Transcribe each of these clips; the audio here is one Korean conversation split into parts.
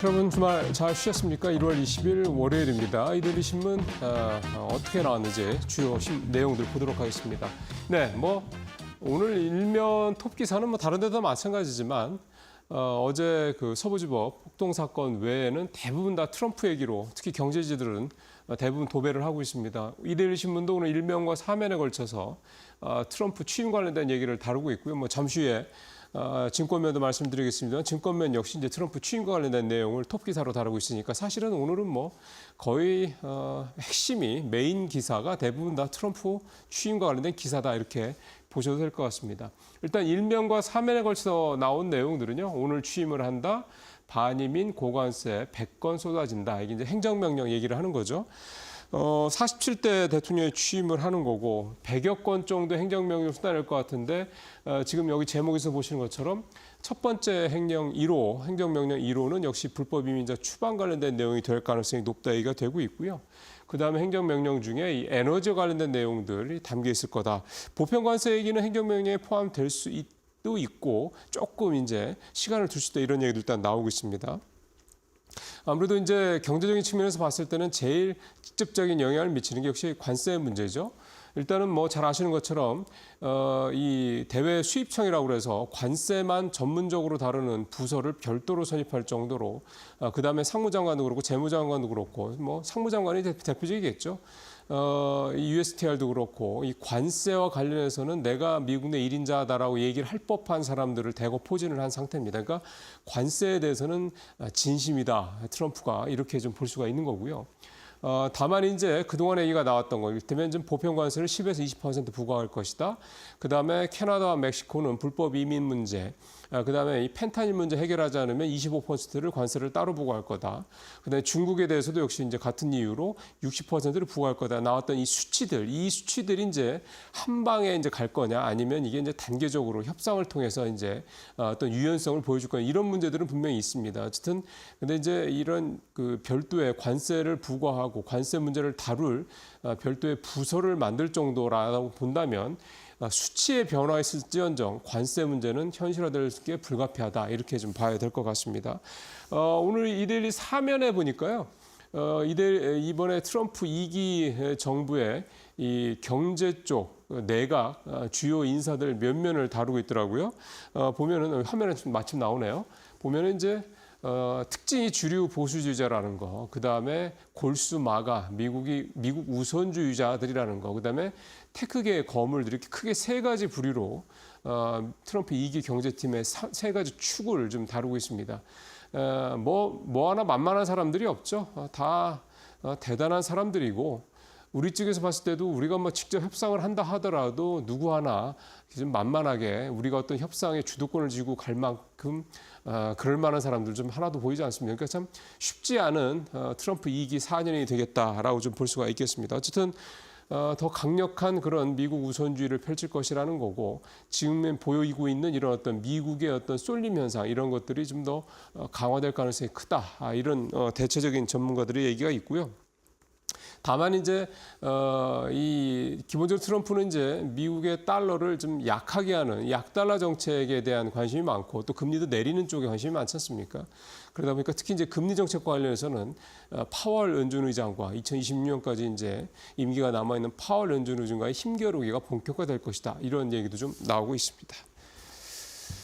여러분 주말 잘 쉬셨습니까? 1월 20일 월요일입니다. 이데일리 신문 어떻게 나왔는지 주요 내용들 보도록 하겠습니다. 네, 오늘 일면 톱 기사는 다른 데도 마찬가지지만 어제 그 서부지법 폭동 사건 외에는 대부분 다 트럼프 얘기로 특히 경제지들은 대부분 도배를 하고 있습니다. 이데일리 신문도 오늘 일면과 사면에 걸쳐서 트럼프 취임 관련된 얘기를 다루고 있고요. 잠시 후에 증권면도 말씀드리겠습니다. 증권면 역시 이제 트럼프 취임과 관련된 내용을 톱 기사로 다루고 있으니까 사실은 오늘은 거의 핵심이 메인 기사가 대부분 다 트럼프 취임과 관련된 기사다 이렇게 보셔도 될 것 같습니다. 일단 일면과 사면에 걸쳐서 나온 내용들은요. 오늘 취임을 한다. 반이민 고관세 100건 쏟아진다. 이게 이제 행정명령 얘기를 하는 거죠. 47대 대통령이 취임을 하는 거고 100여 건 정도 행정명령 쏟아낼 것 같은데 지금 여기 제목에서 보시는 것처럼 첫 번째 행정명령 1호는 역시 불법 이민자 추방 관련된 내용이 될 가능성이 높다 얘기가 되고 있고요. 그다음에 행정명령 중에 이 에너지와 관련된 내용들이 담겨 있을 거다. 보편관세 얘기는 행정명령에 포함될 수도 있고 조금 이제 시간을 둘 수도 이런 얘기도 일단 나오고 있습니다. 아무래도 이제 경제적인 측면에서 봤을 때는 제일 직접적인 영향을 미치는 게 역시 관세 문제죠. 일단은 잘 아시는 것처럼 이 대외 수입청이라고 그래서 관세만 전문적으로 다루는 부서를 별도로 선입할 정도로 그다음에 상무장관도 그렇고 재무장관도 그렇고 상무장관이 대표적이겠죠. 이 USTR도 그렇고 이 관세와 관련해서는 내가 미국 내 1인자다라고 얘기를 할 법한 사람들을 대거 포진을 한 상태입니다. 그러니까 관세에 대해서는 진심이다. 트럼프가 이렇게 좀 볼 수가 있는 거고요. 다만 이제 그동안 얘기가 나왔던 거, 이를테면 좀 보편 관세를 10에서 20% 부과할 것이다. 그다음에 캐나다와 멕시코는 불법 이민 문제, 그다음에 이 펜타닐 문제 해결하지 않으면 25%를 관세를 따로 부과할 거다. 그다음에 중국에 대해서도 역시 이제 같은 이유로 60%를 부과할 거다. 나왔던 이 수치들이 이제 한 방에 이제 갈 거냐, 아니면 이게 이제 단계적으로 협상을 통해서 이제 어떤 유연성을 보여줄 거냐, 이런 문제들은 분명히 있습니다. 어쨌든 근데 이제 이런 그 별도의 관세를 부과하고 관세 문제를 다룰 별도의 부서를 만들 정도라고 본다면 수치의 변화했을지언정 관세 문제는 현실화될 게 불가피하다 이렇게 좀 봐야 될 것 같습니다. 오늘 이데일리 사면에 보니까요. 이번에 트럼프 2기 정부의 이 경제 쪽 내각 주요 인사들 몇 면을 다루고 있더라고요. 보면은 화면에 마침 나오네요. 보면은 이제 특징이 주류 보수주의자라는 거, 그 다음에 골수 마가 미국 우선주의자들이라는 거, 그 다음에 테크계의 거물들이 이렇게 크게 세 가지 부류로 트럼프 2기 경제팀의 세 가지 축을 좀 다루고 있습니다. 하나 만만한 사람들이 없죠. 다 대단한 사람들이고 우리 쪽에서 봤을 때도 우리가 직접 협상을 한다 하더라도 누구 하나 좀 만만하게 우리가 어떤 협상의 주도권을 쥐고 갈 만큼 그럴 만한 사람들 좀 하나도 보이지 않습니다. 그러니까 참 쉽지 않은 트럼프 2기 4년이 되겠다라고 좀 볼 수가 있겠습니다. 어쨌든 더 강력한 그런 미국 우선주의를 펼칠 것이라는 거고 지금 보이고 있는 이런 어떤 미국의 어떤 쏠림 현상 이런 것들이 좀 더 강화될 가능성이 크다. 이런 대체적인 전문가들의 얘기가 있고요. 다만 이제 이 기본적으로 트럼프는 이제 미국의 달러를 좀 약하게 하는 약달러 정책에 대한 관심이 많고 또 금리도 내리는 쪽에 관심이 많지 않습니까? 그러다 보니까 특히 이제 금리 정책과 관련해서는 파월 연준 의장과 2026년까지 이제 임기가 남아 있는 파월 연준 의장과의 힘겨루기가 본격화될 것이다. 이런 얘기도 좀 나오고 있습니다.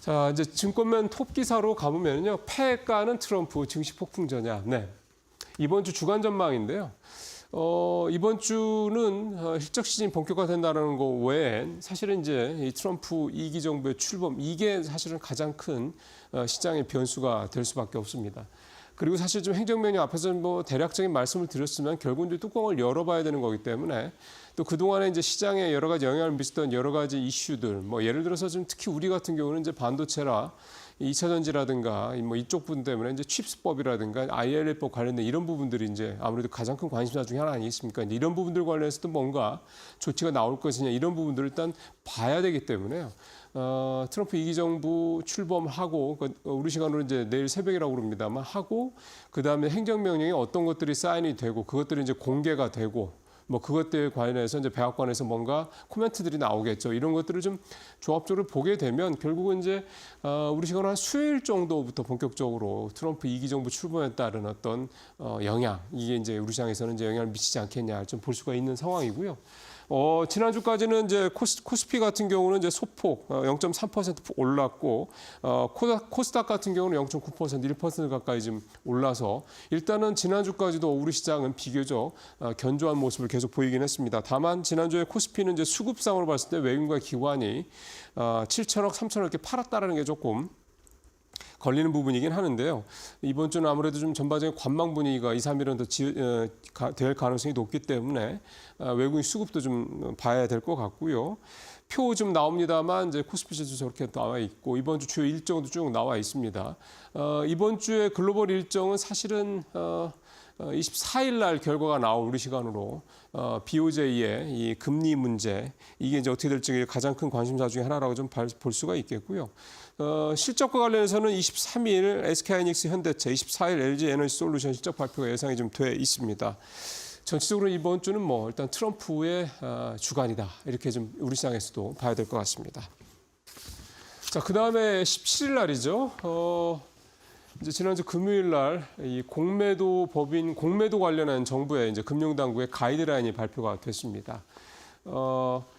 자, 이제 증권면 톱 기사로 가보면요. 패가는 트럼프 증시 폭풍전야. 네. 이번 주 주간 전망인데요. 이번 주는 실적 시즌이 본격화된다는 거 외엔 사실은 이제 이 트럼프 2기 정부의 출범 이게 사실은 가장 큰 시장의 변수가 될 수밖에 없습니다. 그리고 사실 좀 행정명령 앞에서 대략적인 말씀을 드렸으면 결국 이제 뚜껑을 열어봐야 되는 거기 때문에 또 그동안에 이제 시장에 여러 가지 영향을 미쳤던 여러 가지 이슈들 예를 들어서 좀 특히 우리 같은 경우는 이제 반도체라 2차 전지라든가 이쪽 부분 때문에 이제 칩스법이라든가 IRA법 관련된 이런 부분들이 이제 아무래도 가장 큰 관심사 중에 하나 아니겠습니까? 이런 부분들 관련해서도 뭔가 조치가 나올 것이냐 이런 부분들을 일단 봐야 되기 때문에요. 트럼프 2기 정부 출범하고 우리 시간으로 이제 내일 새벽이라고 그럽니다만 하고 그다음에 행정명령에 어떤 것들이 사인이 되고 그것들이 이제 공개가 되고 뭐 그것들에 관련해서 이제 백악관에서 뭔가 코멘트들이 나오겠죠. 이런 것들을 좀 조합적으로 보게 되면 결국은 이제 우리 시간으로 한 수요일 정도부터 본격적으로 트럼프 2기 정부 출범에 따른 어떤 영향, 이게 이제 우리 시장에서는 이제 영향을 미치지 않겠냐 좀 볼 수가 있는 상황이고요. 지난주까지는 이제 코스피 같은 경우는 이제 소폭 0.3% 올랐고, 코스닥 같은 경우는 0.9%, 1% 가까이 좀 올라서 일단은 지난주까지도 우리 시장은 비교적 견조한 모습을 계속 보이긴 했습니다. 다만 지난주에 코스피는 이제 수급상으로 봤을 때 외국인과 기관이 7천억, 3천억 이렇게 팔았다라는 게 조금 걸리는 부분이긴 하는데요. 이번 주는 아무래도 좀 전반적인 관망 분위기가 2, 3일은 더 될 가능성이 높기 때문에 외국인 수급도 좀 봐야 될 것 같고요. 표 좀 나옵니다만 이제 코스피 지수 저렇게 나와 있고 이번 주 주요 일정도 쭉 나와 있습니다. 이번 주에 글로벌 일정은 사실은 24일 날 결과가 나올 우리 시간으로 BOJ의 이 금리 문제, 이게 이제 어떻게 될지 가장 큰 관심사 중에 하나라고 좀 볼 수가 있겠고요. 실적과 관련해서는 23일 SK하이닉스 현대차, 24일 LG에너지솔루션 실적 발표가 예상이 좀 돼 있습니다. 전체적으로 이번 주는 뭐 일단 트럼프의 주간이다, 이렇게 좀 우리 시장에서도 봐야 될 것 같습니다. 자, 그 다음에 17일 날이죠. 이제 지난주 금요일 날 이 공매도 법인 공매도 관련한 정부의 이제 금융당국의 가이드라인이 발표가 됐습니다.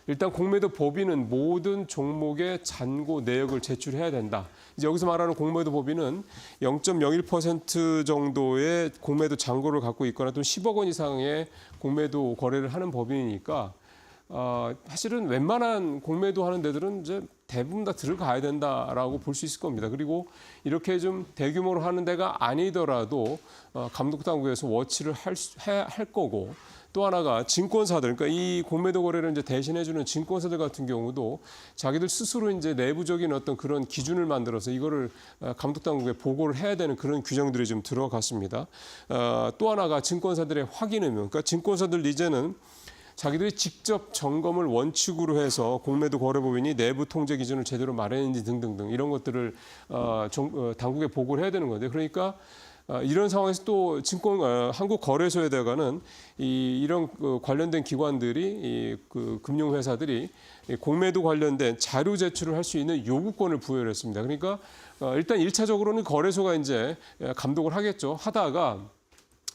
일단 공매도 법인은 모든 종목의 잔고 내역을 제출해야 된다. 이제 여기서 말하는 공매도 법인은 0.01% 정도의 공매도 잔고를 갖고 있거나 또 10억 원 이상의 공매도 거래를 하는 법인이니까 사실은 웬만한 공매도 하는 데들은 이제 대부분 다 들어가야 된다라고 볼 수 있을 겁니다. 그리고 이렇게 좀 대규모로 하는 데가 아니더라도 감독 당국에서 워치를 할 거고, 또 하나가 증권사들, 그러니까 이 공매도 거래를 이제 대신해주는 증권사들 같은 경우도 자기들 스스로 이제 내부적인 어떤 그런 기준을 만들어서 이거를 감독 당국에 보고를 해야 되는 그런 규정들이 좀 들어갔습니다. 또 하나가 증권사들의 확인 의무, 그러니까 증권사들 이제는 자기들이 직접 점검을 원칙으로 해서 공매도 거래법인이 내부 통제 기준을 제대로 마련했는지 등등등 이런 것들을 당국에 보고를 해야 되는 건데, 그러니까 이런 상황에서 또 한국거래소에다가는 이런 관련된 기관들이 그 금융회사들이 공매도 관련된 자료 제출을 할 수 있는 요구권을 부여를 했습니다. 그러니까 일단 1차적으로는 거래소가 이제 감독을 하겠죠. 하다가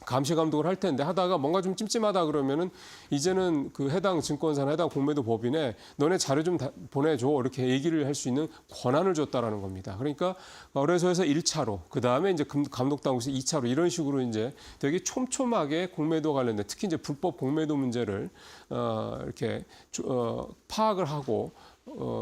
감시 감독을 할 텐데 하다가 뭔가 좀 찜찜하다 그러면은 이제는 그 해당 증권사나 해당 공매도 법인에 너네 자료 좀 보내줘, 이렇게 얘기를 할 수 있는 권한을 줬다라는 겁니다. 그러니까 거래소에서 1차로, 그 다음에 이제 감독 당국에서 2차로 이런 식으로 이제 되게 촘촘하게 공매도 관련된, 특히 이제 불법 공매도 문제를 이렇게 파악을 하고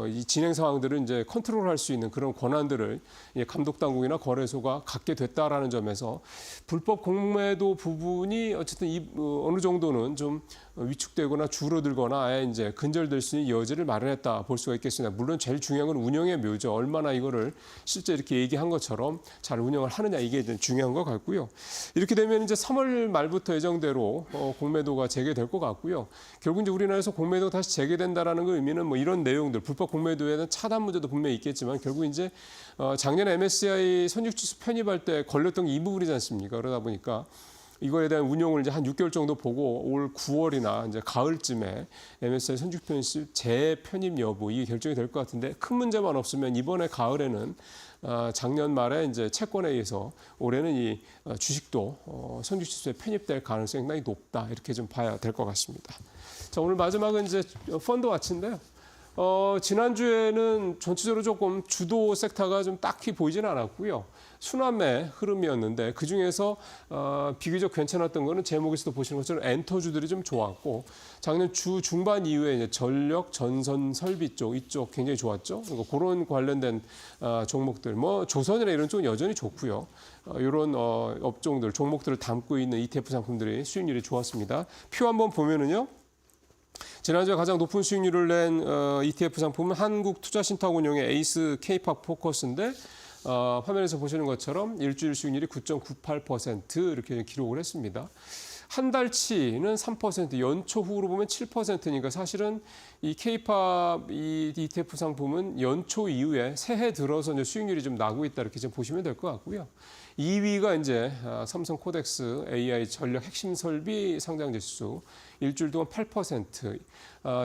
이 진행 상황들을 이제 컨트롤할 수 있는 그런 권한들을 감독 당국이나 거래소가 갖게 됐다라는 점에서 불법 공매도 부분이 어쨌든 어느 정도는 좀 위축되거나 줄어들거나 아예 이제 근절될 수 있는 여지를 마련했다 볼 수가 있겠습니다. 물론 제일 중요한 건 운영의 묘죠. 얼마나 이거를 실제 이렇게 얘기한 것처럼 잘 운영을 하느냐, 이게 중요한 것 같고요. 이렇게 되면 이제 3월 말부터 예정대로 공매도가 재개될 것 같고요. 결국 이제 우리나라에서 공매도가 다시 재개된다라는 그 의미는 뭐 이런 내용들, 불법 공매도에는 차단 문제도 분명히 있겠지만 결국 이제 작년 MSCI 선진지수 편입할 때 걸렸던 게 이 부분이지 않습니까? 그러다 보니까 이거에 대한 운용을 이제 한 6개월 정도 보고 올 9월이나 이제 가을쯤에 MSCI 선진지수 재편입 여부, 이게 결정이 될 것 같은데, 큰 문제만 없으면 이번에 가을에는 작년 말에 이제 채권에 의해서 올해는 이 주식도 선진지수에 편입될 가능성이 상당히 높다, 이렇게 좀 봐야 될 것 같습니다. 자, 오늘 마지막은 이제 펀드 와치인데요. 지난주에는 전체적으로 조금 주도 섹터가 좀 딱히 보이지는 않았고요. 순환매 흐름이었는데 그중에서 비교적 괜찮았던 거는 제목에서도 보시는 것처럼 엔터주들이 좀 좋았고, 작년 주 중반 이후에 이제 전력, 전선, 설비 이쪽 굉장히 좋았죠. 그리고 그런 관련된 종목들, 뭐 조선이나 이런 쪽은 여전히 좋고요. 이런 업종들, 종목들을 담고 있는 ETF 상품들이 수익률이 좋았습니다. 표 한번 보면은요. 지난주에 가장 높은 수익률을 낸 ETF 상품은 한국투자신탁운용의 에이스 K-팝 포커스인데, 화면에서 보시는 것처럼 일주일 수익률이 9.98% 이렇게 기록을 했습니다. 한 달치는 3%, 연초 후로 보면 7%니까 사실은 이 K-팝 이 ETF 상품은 연초 이후에 새해 들어서 이제 수익률이 좀 나고 있다 이렇게 좀 보시면 될 것 같고요. 2위가 이제 삼성 코덱스 AI 전력 핵심 설비 상장 지수 일주일 동안 8%,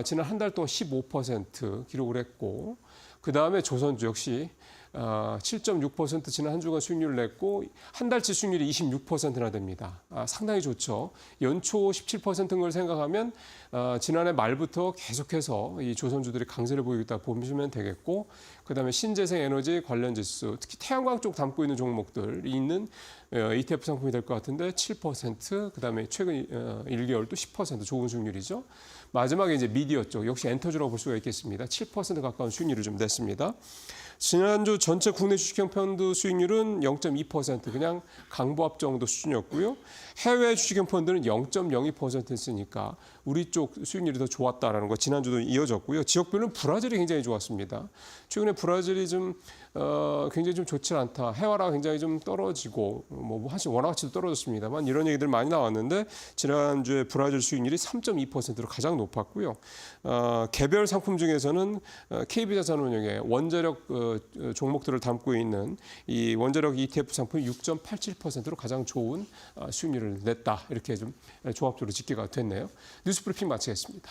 지난 한 달 동안 15% 기록을 했고, 그 다음에 조선주 역시 7.6% 지난 한 주간 수익률을 냈고 한 달치 수익률이 26%나 됩니다. 상당히 좋죠. 연초 17%인 걸 생각하면 지난해 말부터 계속해서 이 조선주들이 강세를 보이고 있다 보시면 되겠고, 그다음에 신재생 에너지 관련 지수, 특히 태양광 쪽 담고 있는 종목들이 있는 ETF 상품이 될 것 같은데 7%, 그다음에 최근 1개월도 10% 좋은 수익률이죠. 마지막에 이제 미디어 쪽 역시 엔터주라고 볼 수가 있겠습니다. 7% 가까운 수익률을 좀 냈습니다. 지난주 전체 국내 주식형 펀드 수익률은 0.2%, 그냥 강보합 정도 수준이었고요. 해외 주식형 펀드는 0.02%였으니까 우리 쪽 수익률이 더 좋았다라는 거 지난주도 이어졌고요. 지역별로는 브라질이 굉장히 좋았습니다. 최근에 브라질이 좀 굉장히 좀 좋지 않다. 해와라가 굉장히 좀 떨어지고 사실 원화가치도 떨어졌습니다만 이런 얘기들 많이 나왔는데 지난주에 브라질 수익률이 3.2%로 가장 높았고요. 개별 상품 중에서는 KB자산운용의 원자력 종목들을 담고 있는 이 원자력 ETF 상품이 6.87%로 가장 좋은 수익률을 냈다. 이렇게 좀 종합적으로 집계가 됐네요. 뉴스 브리핑 마치겠습니다.